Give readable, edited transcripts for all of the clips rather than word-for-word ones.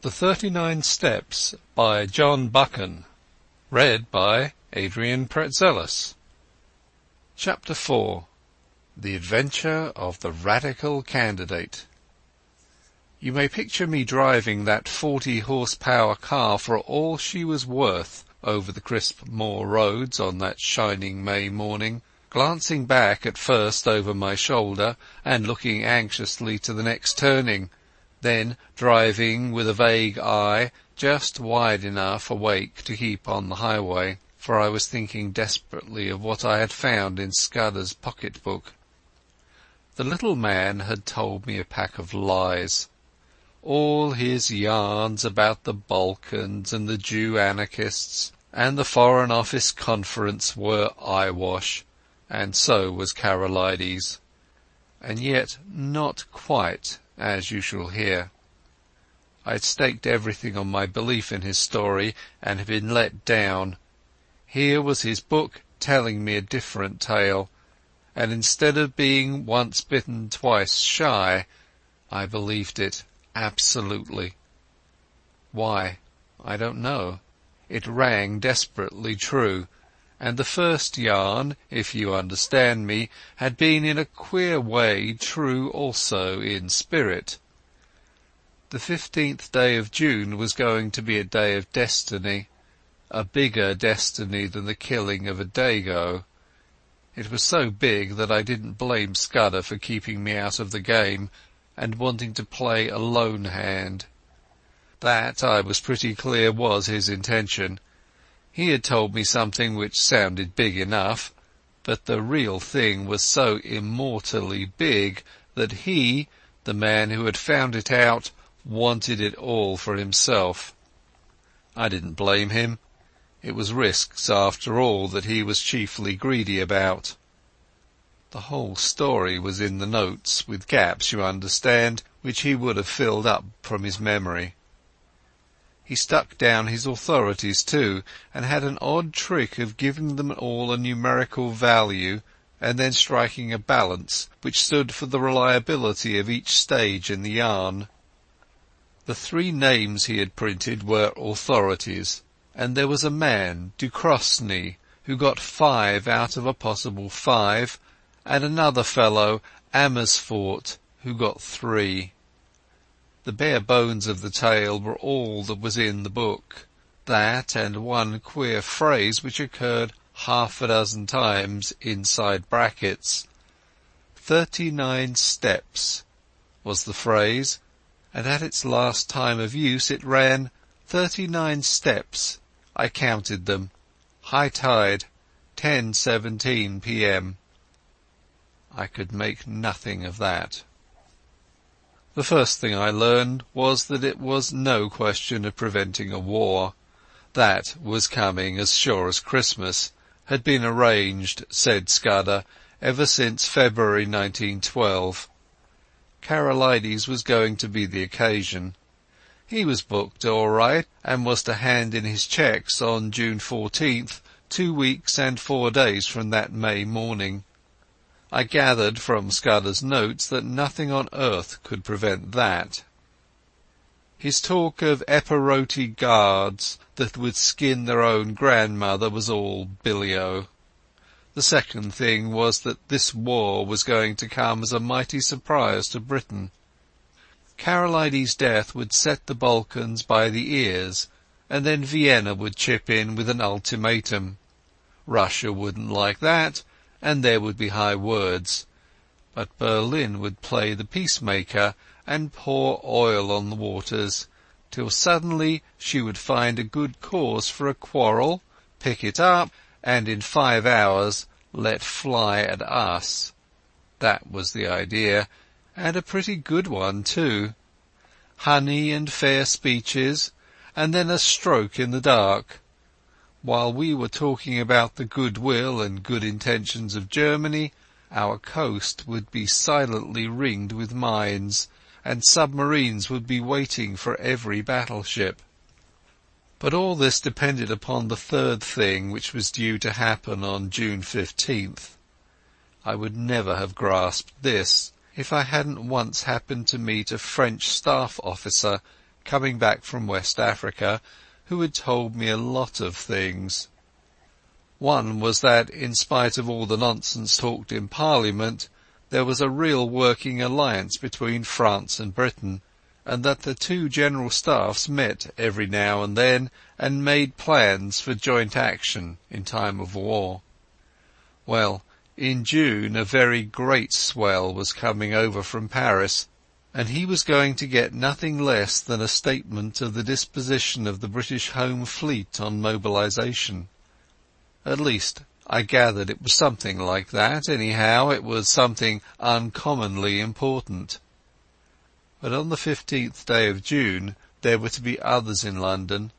The 39 Steps by John Buchan. Read by Adrian Pretzelis. Chapter 4. The Adventure of the Radical Candidate. You may picture me driving that 40-horsepower car for all she was worth over the crisp moor roads on that shining May morning, glancing back at first over my shoulder and looking anxiously to the next turning, then driving with a vague eye just wide enough awake to keep on the highway, for I was thinking desperately of what I had found in Scudder's pocket-book. The little man had told me a pack of lies. All his yarns about the Balkans and the Jew anarchists and the Foreign Office Conference were eyewash, and so was Karolides. And yet not quite, as you shall hear. I had staked everything on my belief in his story and had been let down. Here was his book telling me a different tale, and instead of being once bitten twice shy, I believed it absolutely. Why? I don't know. It rang desperately true, and the first yarn, if you understand me, had been in a queer way true also in spirit. The 15th day of June was going to be a day of destiny, a bigger destiny than the killing of a Dago. It was so big that I didn't blame Scudder for keeping me out of the game and wanting to play a lone hand. That, I was pretty clear, was his intention. He had told me something which sounded big enough, but the real thing was so immortally big that he, the man who had found it out, wanted it all for himself. I didn't blame him. It was risks, after all, that he was chiefly greedy about. The whole story was in the notes, with gaps, you understand, which he would have filled up from his memory. He stuck down his authorities too, and had an odd trick of giving them all a numerical value and then striking a balance which stood for the reliability of each stage in the yarn. The 3 names he had printed were authorities, and there was a man, Ducrosny, who got 5 out of a possible 5, and another fellow, Amersfoort, who got 3. The bare bones of the tale were all that was in the book, that and one queer phrase which occurred half a dozen times inside brackets. 39 steps was the phrase, and at its last time of use it ran 39 steps. I counted them. High tide, 10:17 p.m. I could make nothing of that. The first thing I learned was that it was no question of preventing a war. That was coming as sure as Christmas, had been arranged, said Scudder, ever since February 1912. Karolides was going to be the occasion. He was booked all right, and was to hand in his cheques on June 14th, 2 weeks and 4 days from that May morning. I gathered from Scudder's notes that nothing on earth could prevent that. His talk of Epiroti guards that would skin their own grandmother was all billy-o. The second thing was that this war was going to come as a mighty surprise to Britain. Karolides' death would set the Balkans by the ears, and then Vienna would chip in with an ultimatum. Russia wouldn't like that, and there would be high words, but Berlin would play the peacemaker and pour oil on the waters, till suddenly she would find a good cause for a quarrel, pick it up, and in 5 hours let fly at us. That was the idea, and a pretty good one too. Honey and fair speeches, and then a stroke in the dark. While we were talking about the goodwill and good intentions of Germany, our coast would be silently ringed with mines, and submarines would be waiting for every battleship. But all this depended upon the third thing, which was due to happen on June 15th. I would never have grasped this if I hadn't once happened to meet a French staff officer coming back from West Africa, who had told me a lot of things. One was that, in spite of all the nonsense talked in Parliament, there was a real working alliance between France and Britain, and that the two general staffs met every now and then and made plans for joint action in time of war. Well, in June a very great swell was coming over from Paris, and he was going to get nothing less than a statement of the disposition of the British Home Fleet on mobilization. At least, I gathered it was something like that. Anyhow, it was something uncommonly important. But on the 15th day of June there were to be others in London,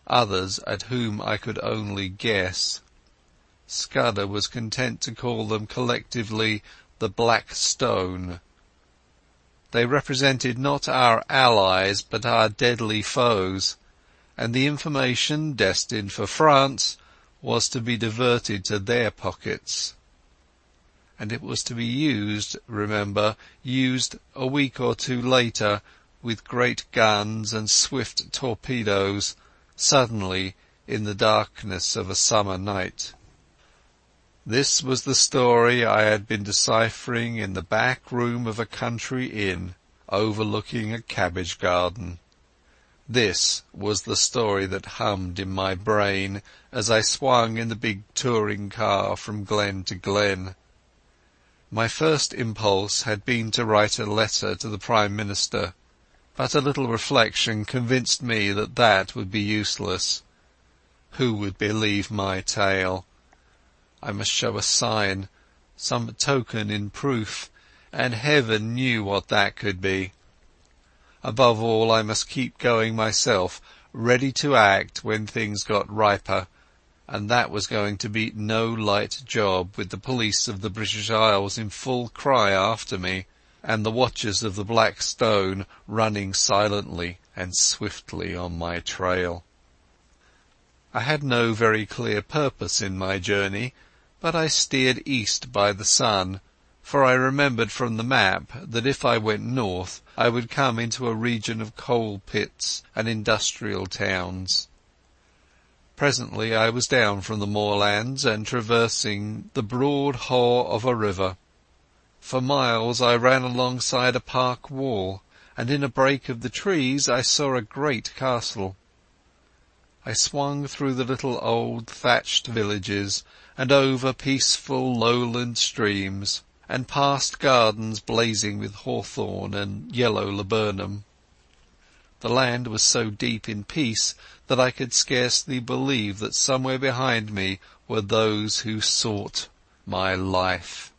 others at whom I could only guess. Scudder was content to call them collectively the Black Stone. They represented not our allies but our deadly foes, and the information destined for France was to be diverted to their pockets. And it was to be used, remember, used a week or two later with great guns and swift torpedoes, suddenly in the darkness of a summer night. This was the story I had been deciphering in the back room of a country inn overlooking a cabbage garden. This was the story that hummed in my brain as I swung in the big touring car from glen to glen. My first impulse had been to write a letter to the Prime Minister, but a little reflection convinced me that that would be useless. Who would believe my tale? I must show a sign, some token in proof, and heaven knew what that could be. Above all, I must keep going myself, ready to act when things got riper, and that was going to be no light job with the police of the British Isles in full cry after me, and the watchers of the Black Stone running silently and swiftly on my trail. I had no very clear purpose in my journey, but I steered east by the sun, for I remembered from the map that if I went north I would come into a region of coal pits and industrial towns. Presently I was down from the moorlands and traversing the broad haugh of a river. For miles I ran alongside a park wall, and in a break of the trees I saw a great castle. I swung through the little old thatched villages and over peaceful lowland streams, and past gardens blazing with hawthorn and yellow laburnum. The land was so deep in peace that I could scarcely believe that somewhere behind me were those who sought my life.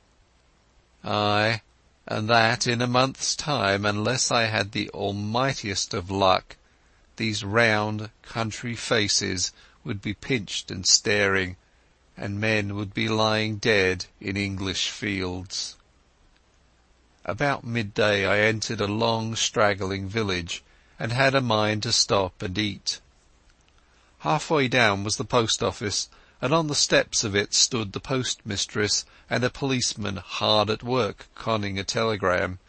Ay, and that in a month's time, unless I had the almightiest of luck, these round country faces would be pinched and staring, and men would be lying dead in English fields. About midday I entered a long straggling village, and had a mind to stop and eat. Halfway down was the post office, and on the steps of it stood the postmistress and a policeman hard at work conning a telegram.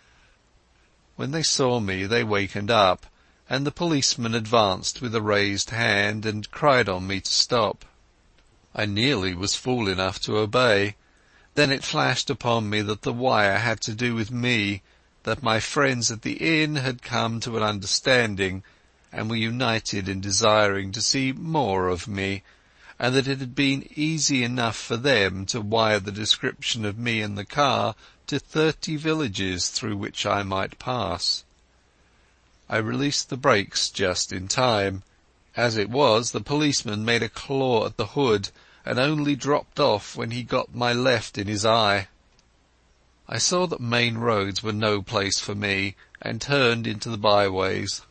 When they saw me they wakened up, and the policeman advanced with a raised hand and cried on me to stop. I nearly was fool enough to obey. Then it flashed upon me that the wire had to do with me, that my friends at the inn had come to an understanding and were united in desiring to see more of me, and that it had been easy enough for them to wire the description of me and the car to 30 villages through which I might pass. I released the brakes just in time. As it was, the policeman made a claw at the hood, and only dropped off when he got my left in his eye. I saw that main roads were no place for me, and turned into the byways.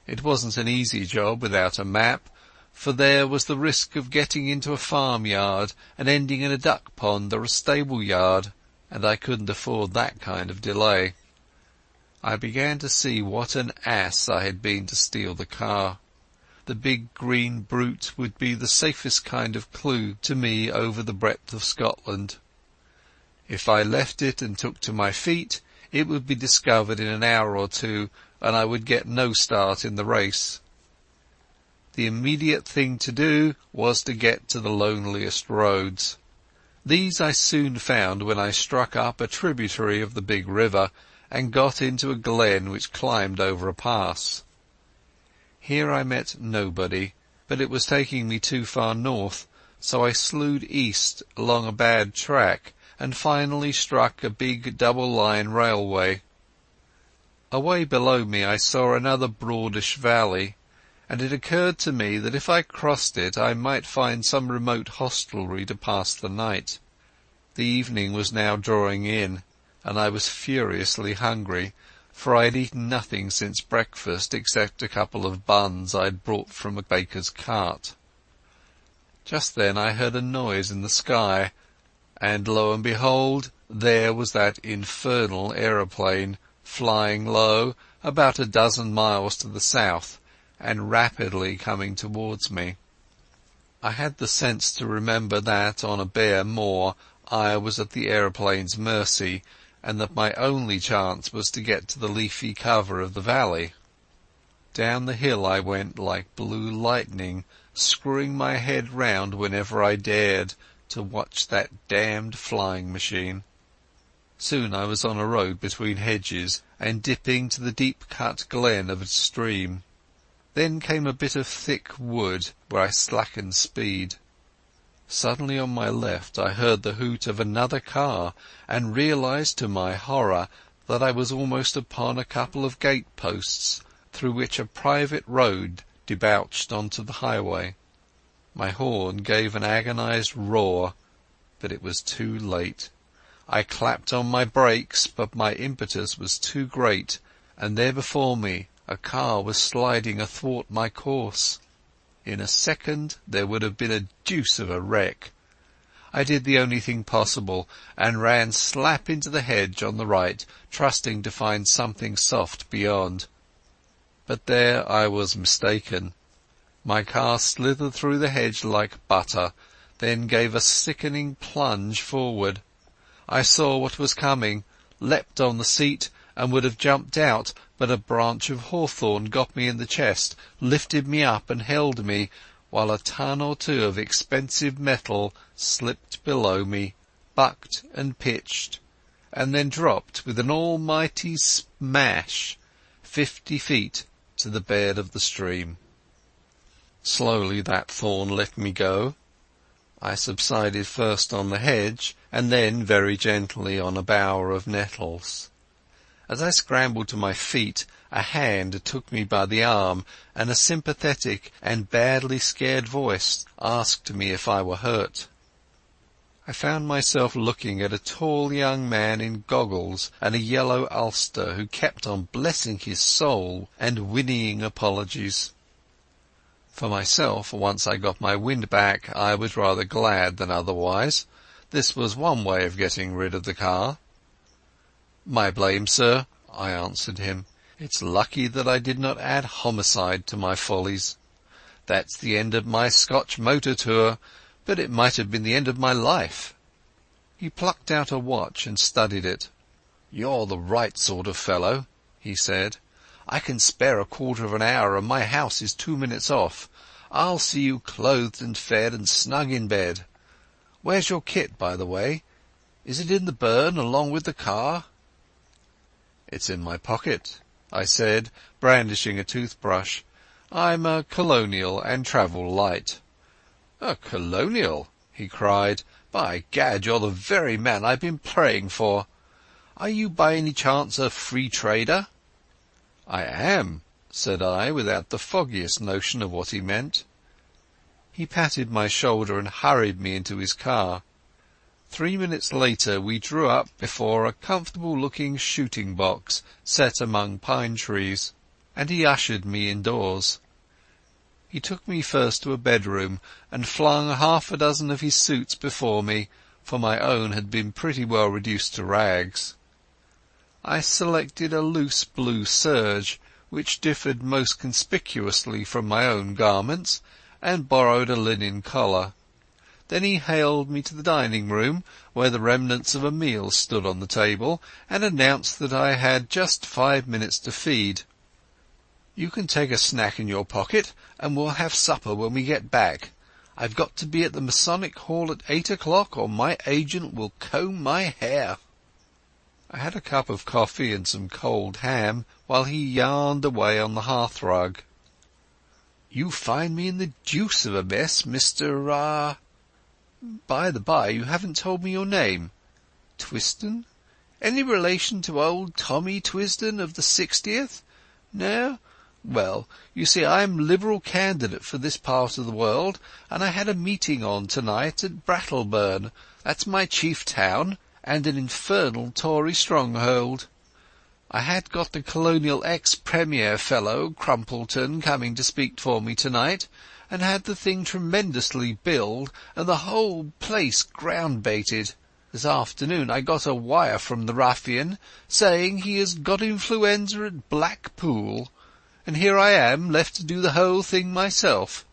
It wasn't an easy job without a map, for there was the risk of getting into a farmyard and ending in a duck pond or a stable yard, and I couldn't afford that kind of delay. I began to see what an ass I had been to steal the car. The big green brute would be the safest kind of clue to me over the breadth of Scotland. If I left it and took to my feet, it would be discovered in an hour or two, and I would get no start in the race. The immediate thing to do was to get to the loneliest roads. These I soon found when I struck up a tributary of the big river and got into a glen which climbed over a pass. Here I met nobody, but it was taking me too far north, so I slewed east along a bad track and finally struck a big double-line railway. Away below me I saw another broadish valley, and it occurred to me that if I crossed it I might find some remote hostelry to pass the night. The evening was now drawing in, and I was furiously hungry, for I had eaten nothing since breakfast except a couple of buns I had brought from a baker's cart. Just then I heard a noise in the sky, and lo and behold, there was that infernal aeroplane, flying low, about a dozen miles to the south, and rapidly coming towards me. I had the sense to remember that on a bare moor I was at the aeroplane's mercy, and that my only chance was to get to the leafy cover of the valley. Down the hill I went like blue lightning, screwing my head round whenever I dared to watch that damned flying machine. Soon I was on a road between hedges and dipping to the deep-cut glen of a stream. Then came a bit of thick wood where I slackened speed. Suddenly on my left I heard the hoot of another car and realized to my horror that I was almost upon a couple of gate-posts through which a private road debouched onto the highway. My horn gave an agonized roar, but it was too late. I clapped on my brakes, but my impetus was too great, and there before me a car was sliding athwart my course. In a second there would have been a deuce of a wreck. I did the only thing possible, and ran slap into the hedge on the right, trusting to find something soft beyond. But there I was mistaken. My car slithered through the hedge like butter, then gave a sickening plunge forward. I saw what was coming, leapt on the seat, and would have jumped out, but a branch of hawthorn got me in the chest, lifted me up and held me, while a ton or two of expensive metal slipped below me, bucked and pitched, and then dropped with an almighty smash 50 feet to the bed of the stream. Slowly that thorn let me go. I subsided first on the hedge, and then very gently on a bower of nettles. As I scrambled to my feet, a hand took me by the arm, and a sympathetic and badly scared voice asked me if I were hurt. I found myself looking at a tall young man in goggles and a yellow ulster who kept on blessing his soul and whinnying apologies. For myself, once I got my wind back, I was rather glad than otherwise. This was one way of getting rid of the car. "My blame, sir," I answered him. "It's lucky that I did not add homicide to my follies. That's the end of my Scotch motor tour, but it might have been the end of my life." He plucked out a watch and studied it. "You're the right sort of fellow," he said. "I can spare a quarter of an hour, and my house is 2 minutes off. I'll see you clothed and fed and snug in bed. Where's your kit, by the way? Is it in the burn along with the car?" "It's in my pocket," I said, brandishing a toothbrush. "I'm a colonial and travel light." "A colonial?" he cried. "By gad, you're the very man I've been praying for. Are you by any chance a free trader?" "I am," said I, without the foggiest notion of what he meant. He patted my shoulder and hurried me into his car. 3 minutes later we drew up before a comfortable-looking shooting box set among pine trees, and he ushered me indoors. He took me first to a bedroom and flung half a dozen of his suits before me, for my own had been pretty well reduced to rags. I selected a loose blue serge, which differed most conspicuously from my own garments, and borrowed a linen collar. Then he haled me to the dining-room, where the remnants of a meal stood on the table, and announced that I had just 5 minutes to feed. You can take a snack in your pocket, and we'll have supper when we get back. I've got to be at the Masonic Hall at 8 o'clock, or my agent will comb my hair." I had a cup of coffee and some cold ham while he yarned away on the hearthrug. "You find me in the deuce of a mess, Mr. By the by, you haven't told me your name. Twisden? Any relation to old Tommy Twisden of the 60th? No? Well, you see, I am Liberal candidate for this part of the world, and I had a meeting on tonight at Brattleburn. That's my chief town, and an infernal Tory stronghold. I had got the Colonial ex-Premier fellow, Crumpleton, coming to speak for me tonight, and had the thing tremendously billed, and the whole place ground-baited. This afternoon I got a wire from the ruffian, saying he has got influenza at Blackpool, and here I am, left to do the whole thing myself.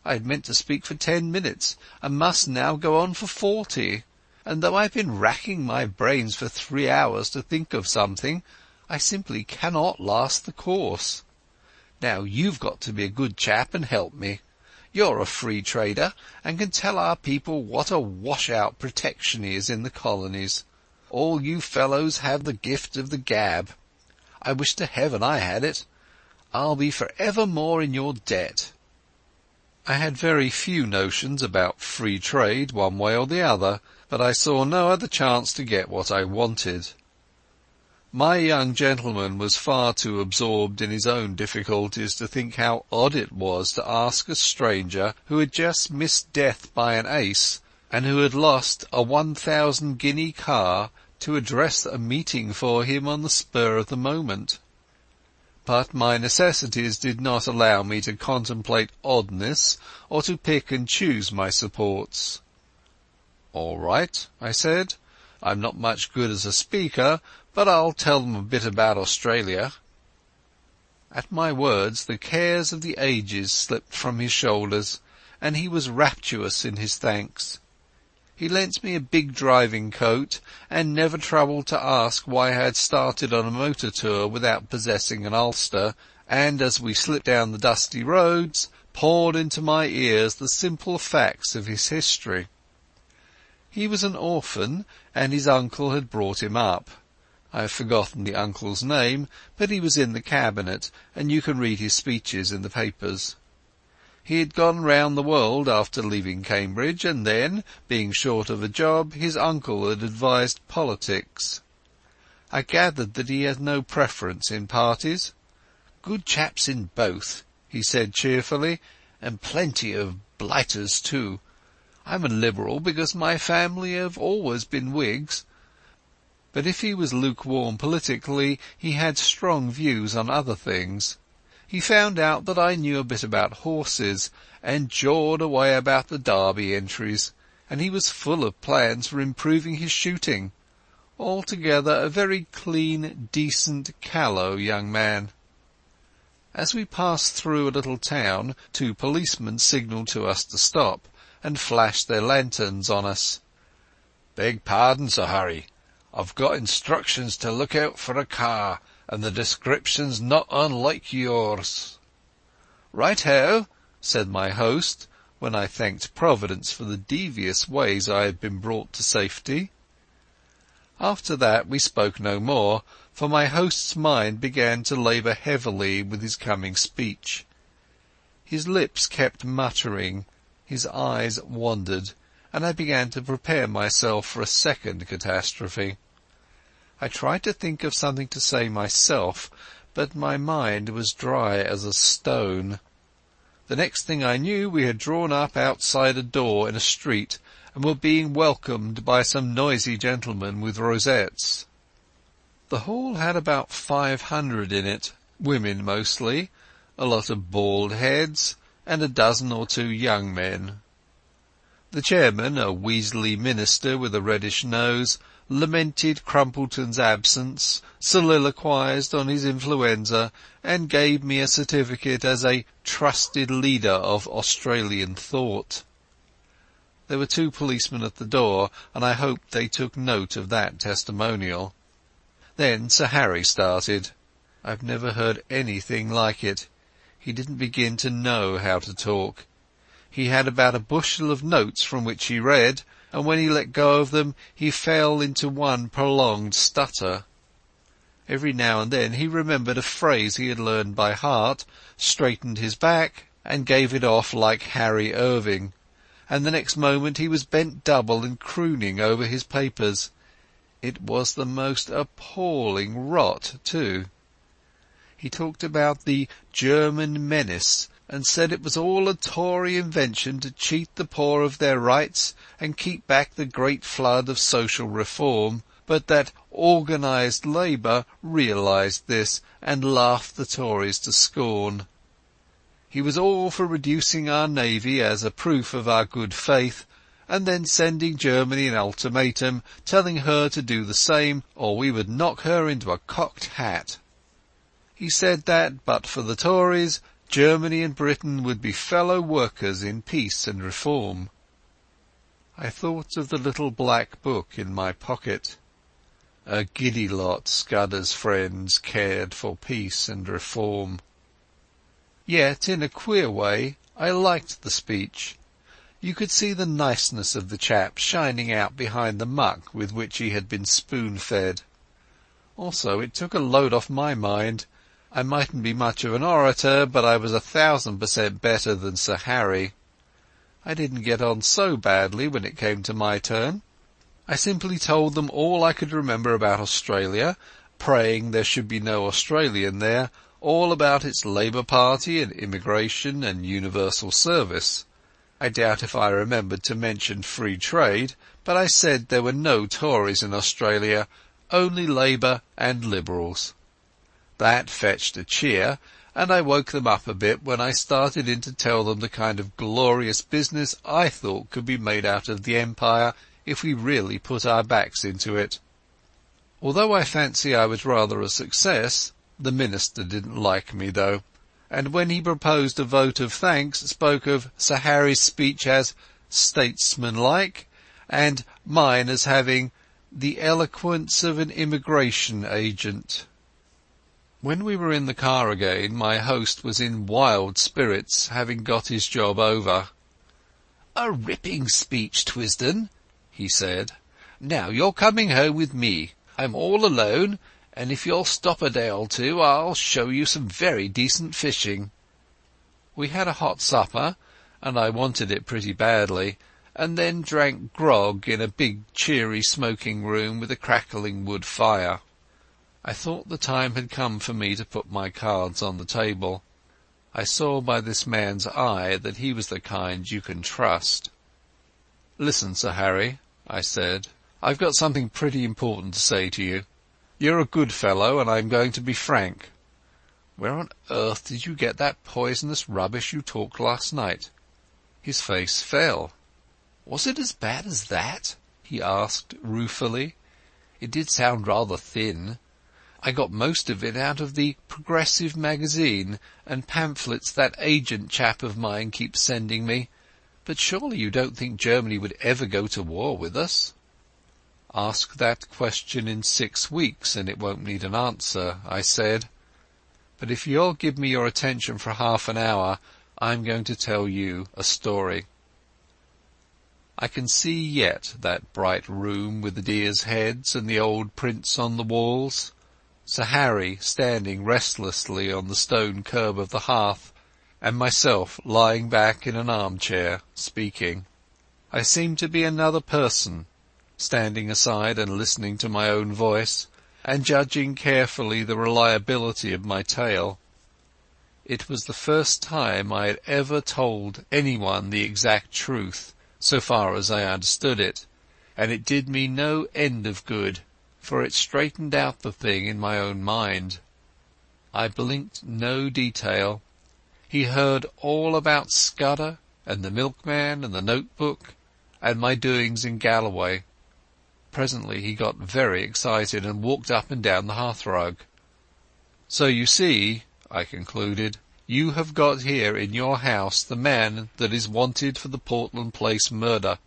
I had meant to speak for 10 minutes, and must now go on for 40, and though I've been racking my brains for 3 hours to think of something, I simply cannot last the course. Now you've got to be a good chap and help me. You're a free trader, and can tell our people what a wash-out protection is in the colonies. All you fellows have the gift of the gab. I wish to heaven I had it. I'll be for evermore in your debt." I had very few notions about free trade one way or the other, but I saw no other chance to get what I wanted. My young gentleman was far too absorbed in his own difficulties to think how odd it was to ask a stranger who had just missed death by an ace, and who had lost a 1,000-guinea car, to address a meeting for him on the spur of the moment. But my necessities did not allow me to contemplate oddness or to pick and choose my supports. "All right," I said. "I'm not much good as a speaker, but I'll tell them a bit about Australia." At my words the cares of the ages slipped from his shoulders, and he was rapturous in his thanks. He lent me a big driving coat, and never troubled to ask why I had started on a motor tour without possessing an ulster, and as we slipped down the dusty roads, poured into my ears the simple facts of his history. He was an orphan, and his uncle had brought him up. I have forgotten the uncle's name, but he was in the cabinet, and you can read his speeches in the papers. He had gone round the world after leaving Cambridge, and then, being short of a job, his uncle had advised politics. I gathered that he had no preference in parties. "Good chaps in both," he said cheerfully, "and plenty of blighters too. I'm a Liberal because my family have always been Whigs." But if he was lukewarm politically, he had strong views on other things. He found out that I knew a bit about horses, and jawed away about the Derby entries, and he was full of plans for improving his shooting. Altogether a very clean, decent, callow young man. As we passed through a little town, 2 policemen signalled to us to stop, and flashed their lanterns on us. "Beg pardon, Sir Harry. I've got instructions to look out for a car, and the description's not unlike yours." "Right-ho," said my host, when I thanked Providence for the devious ways I had been brought to safety. After that we spoke no more, for my host's mind began to labour heavily with his coming speech. His lips kept muttering, his eyes wandered, and I began to prepare myself for a second catastrophe. I tried to think of something to say myself, but my mind was dry as a stone. The next thing I knew we had drawn up outside a door in a street, and were being welcomed by some noisy gentlemen with rosettes. The hall had about 500 in it, women mostly, a lot of bald heads, and a dozen or 2 young men. The chairman, a weaselly minister with a reddish nose, lamented Crumpleton's absence, soliloquized on his influenza, and gave me a certificate as a trusted leader of Australian thought. There were 2 policemen at the door, and I hoped they took note of that testimonial. Then Sir Harry started. I've never heard anything like it. He didn't begin to know how to talk. He had about a bushel of notes from which he read, and when he let go of them he fell into one prolonged stutter. Every now and then he remembered a phrase he had learned by heart, straightened his back, and gave it off like Harry Irving, and the next moment he was bent double and crooning over his papers. It was the most appalling rot, too. He talked about the German menace, and said it was all a Tory invention to cheat the poor of their rights and keep back the great flood of social reform, but that organised labour realised this and laughed the Tories to scorn. He was all for reducing our navy as a proof of our good faith, and then sending Germany an ultimatum, telling her to do the same, or we would knock her into a cocked hat. He said that, but for the Tories, Germany and Britain would be fellow workers in peace and reform. I thought of the little black book in my pocket. A giddy lot, Scudder's friends cared for peace and reform. Yet, in a queer way, I liked the speech. You could see the niceness of the chap shining out behind the muck with which he had been spoon-fed. Also, it took a load off my mind. I mightn't be much of an orator, but I was 1000% better than Sir Harry. I didn't get on so badly when it came to my turn. I simply told them all I could remember about Australia, praying there should be no Australian there, all about its Labour Party and immigration and universal service. I doubt if I remembered to mention free trade, but I said there were no Tories in Australia, only Labour and Liberals. That fetched a cheer, and I woke them up a bit when I started in to tell them the kind of glorious business I thought could be made out of the Empire if we really put our backs into it. Although I fancy I was rather a success, the minister didn't like me though, and when he proposed a vote of thanks spoke of Sir Harry's speech as statesmanlike, and mine as having the eloquence of an immigration agent. When we were in the car again, my host was in wild spirits, having got his job over. "A ripping speech, Twisden," he said. "Now you're coming home with me. I'm all alone, and if you'll stop a day or two I'll show you some very decent fishing." We had a hot supper, and I wanted it pretty badly, and then drank grog in a big cheery smoking room with a crackling wood fire. I thought the time had come for me to put my cards on the table. I saw by this man's eye that he was the kind you can trust. "Listen, Sir Harry," I said, "I've got something pretty important to say to you. You're a good fellow, and I'm going to be frank. Where on earth did you get that poisonous rubbish you talked last night?" His face fell. "Was it as bad as that?" he asked ruefully. "It did sound rather thin. I got most of it out of the Progressive magazine and pamphlets that agent chap of mine keeps sending me. But surely you don't think Germany would ever go to war with us?" "Ask that question in 6 weeks and it won't need an answer," I said. "But if you'll give me your attention for half an hour, I'm going to tell you a story." I can see yet that bright room with the deers' heads and the old prints on the walls, Sir Harry standing restlessly on the stone curb of the hearth, and myself lying back in an armchair, speaking. I seemed to be another person, standing aside and listening to my own voice, and judging carefully the reliability of my tale. It was the first time I had ever told anyone the exact truth, so far as I understood it, and it did me no end of good, for it straightened out the thing in my own mind. I blinked no detail. He heard all about Scudder and the milkman and the notebook and my doings in Galloway. Presently he got very excited and walked up and down the hearthrug. "So you see," I concluded, "you have got here in your house the man that is wanted for the Portland Place murder.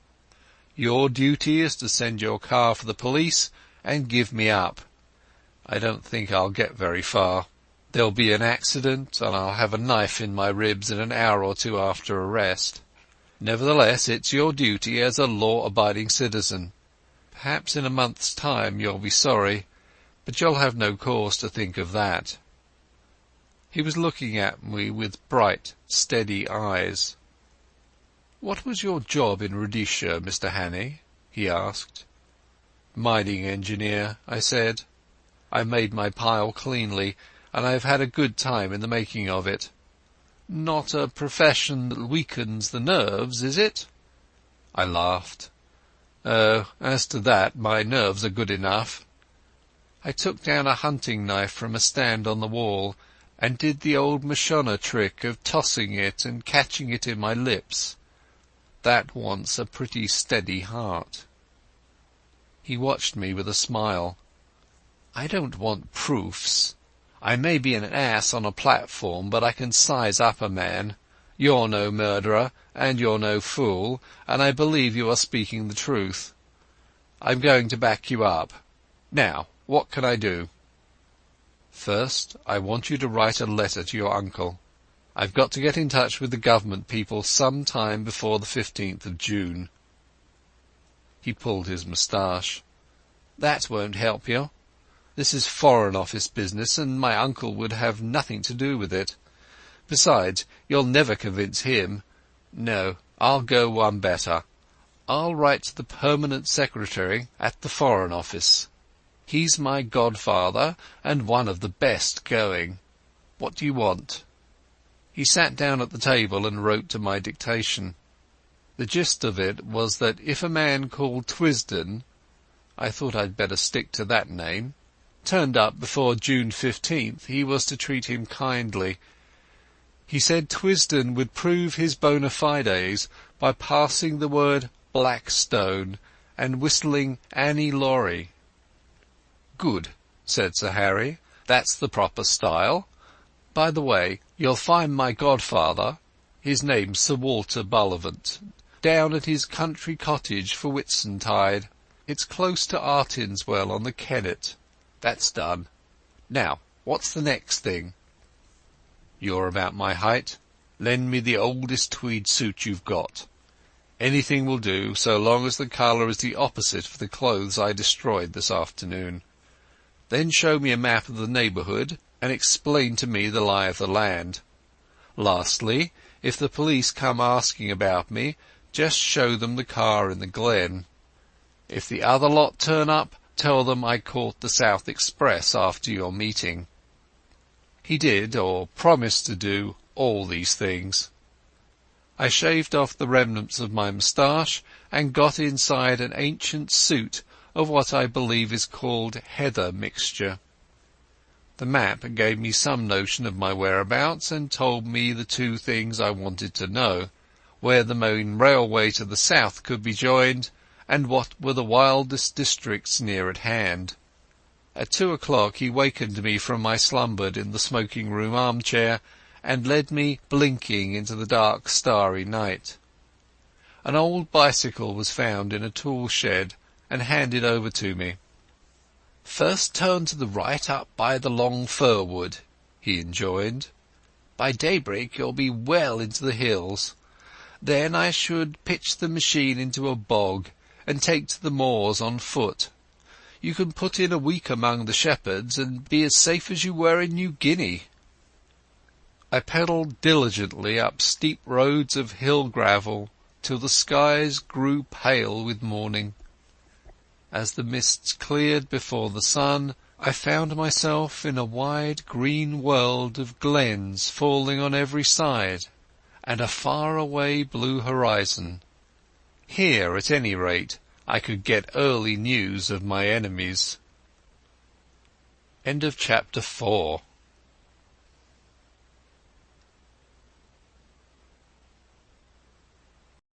Your duty is to send your car for the police and give me up. I don't think I'll get very far. There'll be an accident, and I'll have a knife in my ribs in an hour or two after arrest. Nevertheless, it's your duty as a law-abiding citizen. Perhaps in a month's time you'll be sorry, but you'll have no cause to think of that." He was looking at me with bright, steady eyes. "What was your job in Rhodesia, Mr. Hannay?" he asked. "Mining engineer," I said. "I made my pile cleanly, and I've had a good time in the making of it. Not a profession that weakens the nerves, is it?" I laughed. "Oh, as to that, my nerves are good enough." I took down a hunting knife from a stand on the wall and did the old Mashona trick of tossing it and catching it in my lips. That wants a pretty steady heart. He watched me with a smile. "I don't want proofs. I may be an ass on a platform, but I can size up a man. You're no murderer, and you're no fool, and I believe you are speaking the truth. I'm going to back you up. Now, what can I do?" "First, I want you to write a letter to your uncle. I've got to get in touch with the government people some time before the 15th of June. He pulled his moustache. "That won't help you. This is Foreign Office business, and my uncle would have nothing to do with it. Besides, you'll never convince him. No, I'll go one better. I'll write to the Permanent Secretary at the Foreign Office. He's my godfather, and one of the best going. What do you want?" He sat down at the table and wrote to my dictation. The gist of it was that if a man called Twisden—I thought I'd better stick to that name—turned up before June 15th, he was to treat him kindly. He said Twisden would prove his bona fides by passing the word Blackstone and whistling Annie Laurie. "Good," said Sir Harry. "That's the proper style. By the way, you'll find my godfather—his name's Sir Walter Bullivant—down at his country cottage for Whitsuntide. It's close to Artinswell on the Kennet. That's done. Now, what's the next thing?" "You're about my height. Lend me the oldest tweed suit you've got. Anything will do, so long as the colour is the opposite of the clothes I destroyed this afternoon. Then show me a map of the neighbourhood and explain to me the lie of the land. Lastly, if the police come asking about me, just show them the car in the glen. If the other lot turn up, tell them I caught the South Express after your meeting." He did, or promised to do, all these things. I shaved off the remnants of my moustache and got inside an ancient suit of what I believe is called heather mixture. The map gave me some notion of my whereabouts and told me the two things I wanted to know: where the main railway to the south could be joined, and what were the wildest districts near at hand. At 2 o'clock he wakened me from my slumber in the smoking-room armchair and led me blinking into the dark starry night. An old bicycle was found in a tool shed and handed over to me. "First turn to the right up by the long fir wood," he enjoined. "By daybreak you'll be well into the hills. Then I should pitch the machine into a bog and take to the moors on foot. You can put in a week among the shepherds and be as safe as you were in New Guinea." I pedalled diligently up steep roads of hill gravel till the skies grew pale with morning. As the mists cleared before the sun, I found myself in a wide green world of glens falling on every side, and a far-away blue horizon. Here, at any rate, I could get early news of my enemies. Chapter 4